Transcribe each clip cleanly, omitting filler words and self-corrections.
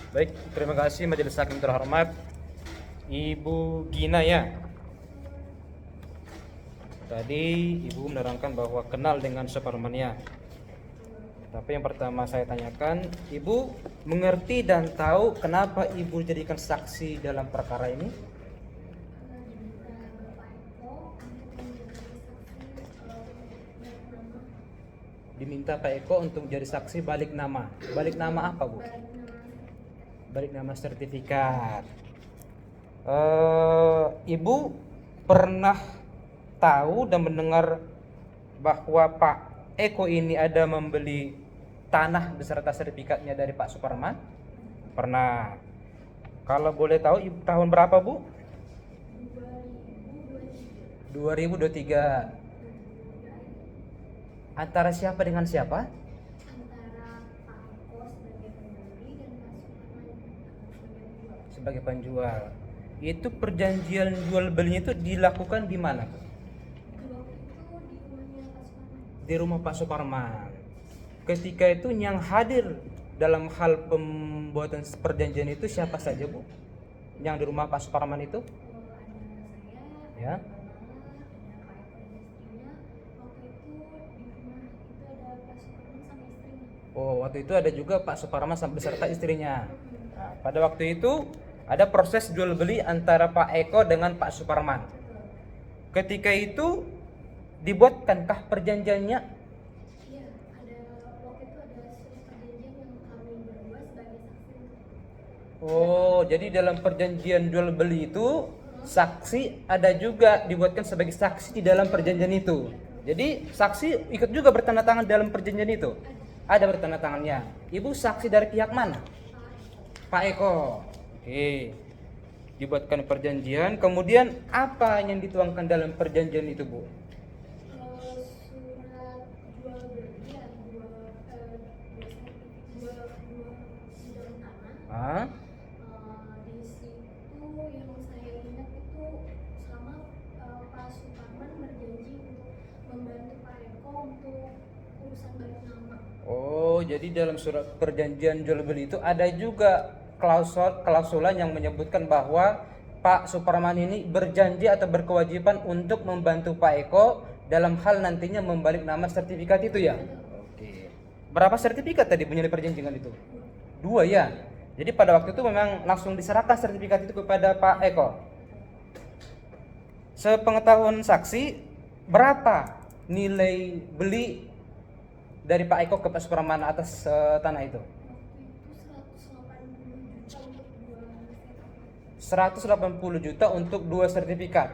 Baik, terima kasih Majelis Hakim terhormat Ibu Gina ya. Tadi Ibu menerangkan bahwa kenal dengan Superman-nya. Tapi yang pertama saya tanyakan, Ibu mengerti dan tahu kenapa Ibu jadikan saksi dalam perkara ini? Diminta Pak Eko untuk jadi saksi balik nama. Balik nama apa, Bu? Balik nama sertifikat. Ibu pernah tahu dan mendengar bahwa Pak Eko ini ada membeli tanah beserta sertifikatnya dari Pak Suparman? Pernah. Kalau boleh tahu tahun berapa, Bu? 2023. Antara siapa dengan siapa? Antara Pak Eko sebagai pembeli dan Pak Suparman Sebagai penjual. Itu perjanjian jual belinya itu dilakukan di mana? waktu itu di rumahnya Pak Suparman. Di rumah Pak Suparman. Ketika itu yang hadir dalam hal pembuatan perjanjian itu siapa saja, Bu? Yang di rumah Pak Suparman itu? Ada saya, Ya. ada Pak Eko dan istrinya. Waktu itu di rumah itu ada Pak Suparman sama istrinya. Oh, waktu itu ada juga Pak Suparman beserta istrinya. Nah, pada waktu itu ada proses jual beli antara Pak Eko dengan Pak Suparman. Ketika itu dibuatkankah perjanjiannya? Iya, waktu itu ada surat perjanjian yang kami berdua sebagai saksi. Oh, jadi dalam perjanjian jual beli itu saksi ada juga dibuatkan sebagai saksi di dalam perjanjian itu. Jadi saksi ikut juga bertanda tangan dalam perjanjian itu. Ada bertanda tangannya. Ibu saksi dari pihak mana? Pak Eko. Oke. Dibuatkan perjanjian, kemudian apa yang dituangkan dalam perjanjian itu, Bu? Surat jual beli ya, dua bidang tanah. Hah? Di situ yang saya ingat itu sama Pak Suparman berjanji untuk membantu Pak Eko untuk urusan balik nama. Oh, jadi dalam surat perjanjian jual beli itu ada juga klausulan yang menyebutkan bahwa Pak Suparman ini berjanji atau berkewajiban untuk membantu Pak Eko dalam hal nantinya membalik nama sertifikat itu ya. Oke. Berapa sertifikat tadi punya perjanjian itu? 2 ya. Jadi pada waktu itu memang langsung diserahkan sertifikat itu kepada Pak Eko. Sepengetahuan saksi, berapa nilai beli dari Pak Eko ke Pak Suparman atas tanah itu? Waktu itu 180 juta untuk 180 juta untuk 2 dua sertifikat.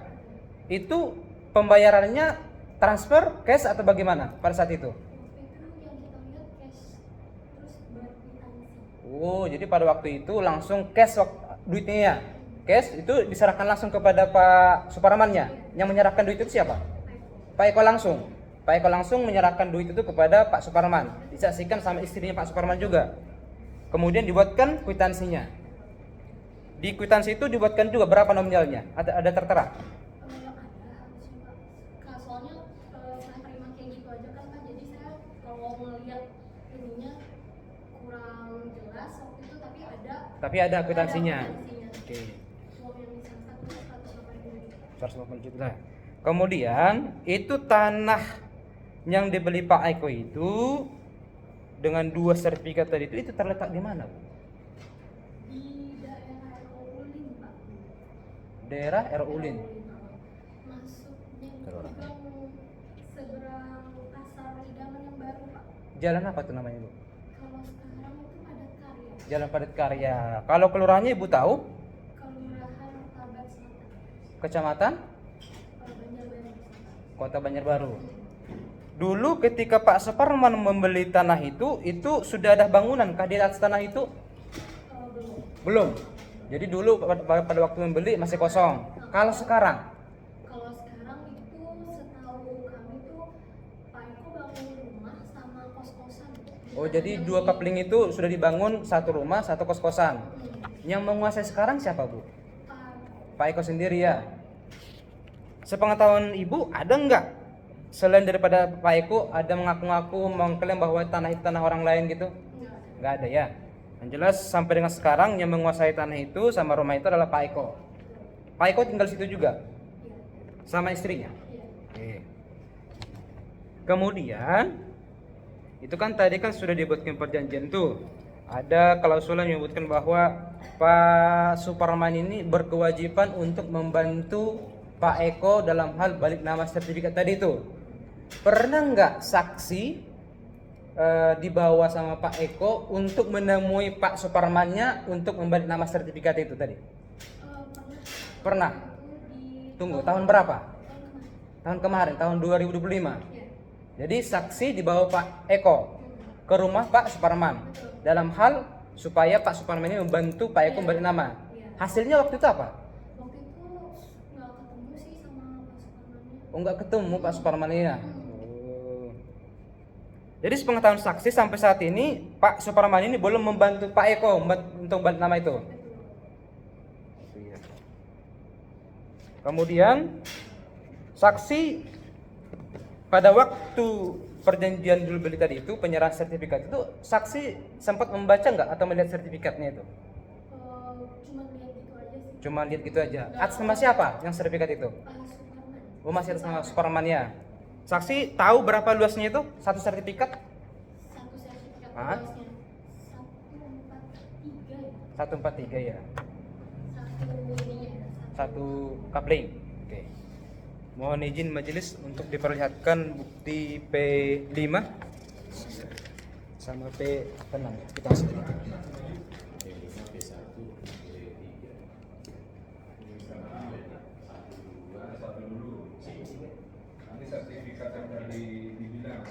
Itu pembayarannya transfer cash atau bagaimana pada saat itu? Waktu itu yang kita lihat cash terus berkwitansi. Oh, jadi pada waktu itu langsung cash duitnya ya. Cash itu diserahkan langsung kepada Pak Suparmannya. Yang menyerahkan duit itu siapa? Pak Eko langsung. Pak Eko langsung menyerahkan duit itu kepada Pak Suparman. Disaksikan sama istrinya Pak Suparman juga. Kemudian dibuatkan kwitansinya. Di kwitansi itu dibuatkan juga berapa nominalnya? Ada tertera? Ada harusnya Pak. Soalnya saya terima kayak gitu aja kan Pak. Jadi saya kalau melihat ininya kurang jelas waktu itu Tapi ada kwitansinya. Oke. Oke. Uang yang diserahkan itu 180 juta. 180 juta. Kemudian itu tanah yang dibeli Pak Eko itu dengan 2 sertifikat tadi itu terletak di mana, Bu? Di daerah Ulin Pak. Daerah Ulin. Masuknya itu gang seberang pasar Idaman yang baru Pak. Jalan apa tuh namanya, Bu? Kalau sekarang itu Padat Karya. Jalan Padat Karya. Kalau kelurahannya Ibu tahu? Kelurahan Tabat Selatan. Kecamatan Banjarbaru. Kota Banjarbaru. Dulu ketika Pak Suparman membeli tanah itu sudah ada bangunan kah di atas tanah itu? Belum. Belum. Jadi dulu pada waktu membeli masih kosong. Kalau sekarang? Kalau sekarang itu setahu kami tuh Pak Eko bangun rumah sama kos-kosan. Oh, jadi 2 kapling itu sudah dibangun, 1 rumah, 1 kos-kosan. Yang menguasai sekarang siapa, Bu? Pak Eko sendiri ya. Sepengetahuan Ibu ada enggak selain daripada Pak Eko ada mengaku-ngaku mengklaim bahwa tanah itu tanah orang lain gitu? Enggak. Enggak ada ya. Yang jelas sampai dengan sekarang yang menguasai tanah itu sama rumah itu adalah Pak Eko. Pak Eko tinggal situ juga Iya. sama istrinya. Iya. Oke. Kemudian itu kan tadi kan sudah dibuatkan perjanjian tuh. Ada klausul yang menyebutkan bahwa Pak Suparman ini berkewajiban untuk membantu Pak Eko dalam hal balik nama sertifikat tadi itu. Pernah nggak saksi dibawa sama Pak Eko untuk menemui Pak Suparmannya untuk membalik nama sertifikat itu tadi? Pernah. Itu di Tunggu, tahun berapa? tahun kemarin. Tahun kemarin, tahun 2025. Iya. Jadi saksi dibawa Pak Eko ke rumah Pak Suparman dalam hal supaya Pak Suparman ini membantu Pak Eko membalik nama. Iya. Hasilnya waktu itu apa? Waktu itu nggak ketemu sih sama Pak Suparmannya. Oh, nggak ketemu Pak Suparman ini ya? Jadi sepengetahuan saksi sampai saat ini Pak Suparman ini belum membantu Pak Eko untuk balik nama itu. Kemudian saksi pada waktu perjanjian jual beli tadi itu penyerahan sertifikat itu saksi sempat membaca nggak atau melihat sertifikatnya itu? Cuma lihat gitu aja sih. Cuma lihat gitu aja. Atas nama siapa yang sertifikat itu? Pak Suparman. Oh, masih atas nama Suparman ya. Saksi tahu berapa luasnya itu? Satu sertifikat? Satu sertifikat Hah? luasnya 143 ya. 143 ya. Satu ininya. Satu kapling. Oke. Mohon izin majelis untuk diperlihatkan bukti P5 sama P6. Kita masuk dulu. Nanti sertifikat yang tadi dibilang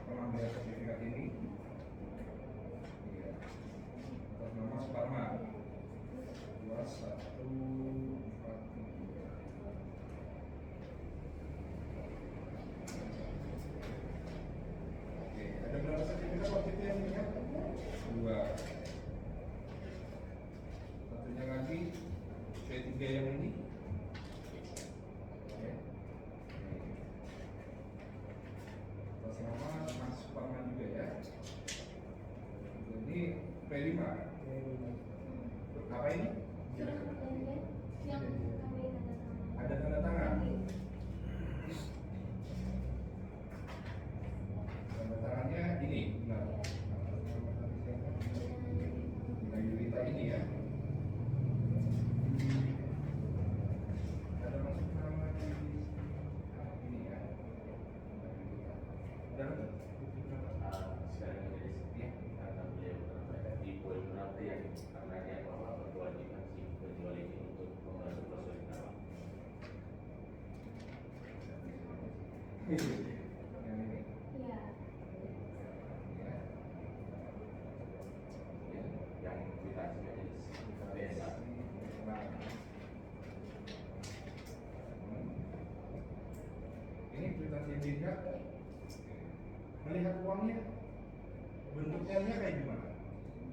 pernah melihat sertifikat ini. Iya. Atas nama Suparman. 2143. Oke, ada berapa sertifikat waktu itu yang dilihat? 2. Satunya lagi P3 yang ini. Oke. Atas nama Mas Suparman juga ya. Jadi P5. Apa ini? Yang kami Ada tanda tangan. Tanda tangannya ini, benar. Yulita ini ya. Ada masuk nama di ini ya. Dan yang ini. Iya. Ini kwitansi yang dilihat, melihat uangnya bentuknya kayak gimana?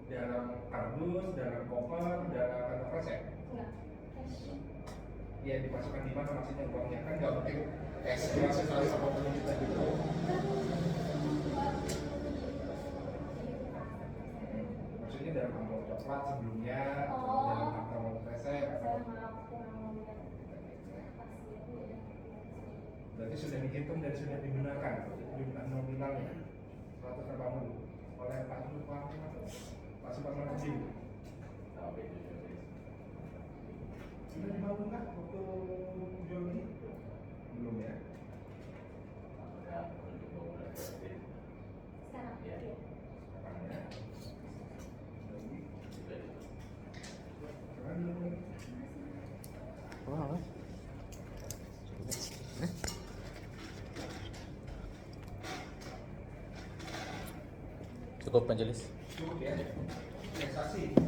Dalam kardus, dalam koper, dalam kantong resep. Enggak. Cash. Ya dimasukkan di mana maksudnya uangnya, kan nggak mungkin cash langsung sama kita gitu. Maksudnya dalam amplop coklat sebelumnya, Oh. dalam amplop resep. Saya maaf kurang melihat pasti. Berarti sudah dihitung dan sudah dibenarkan jumlah nominalnya 180 oleh Pak Suparman. Pak Suparman sendiri. Sudah dibangun kah waktu jual ini? Belum ya? Sekarang. Iya. Kapan ya? Sekarang belum. Wah. Cukup majelis. Cukup ya? Ya saksi.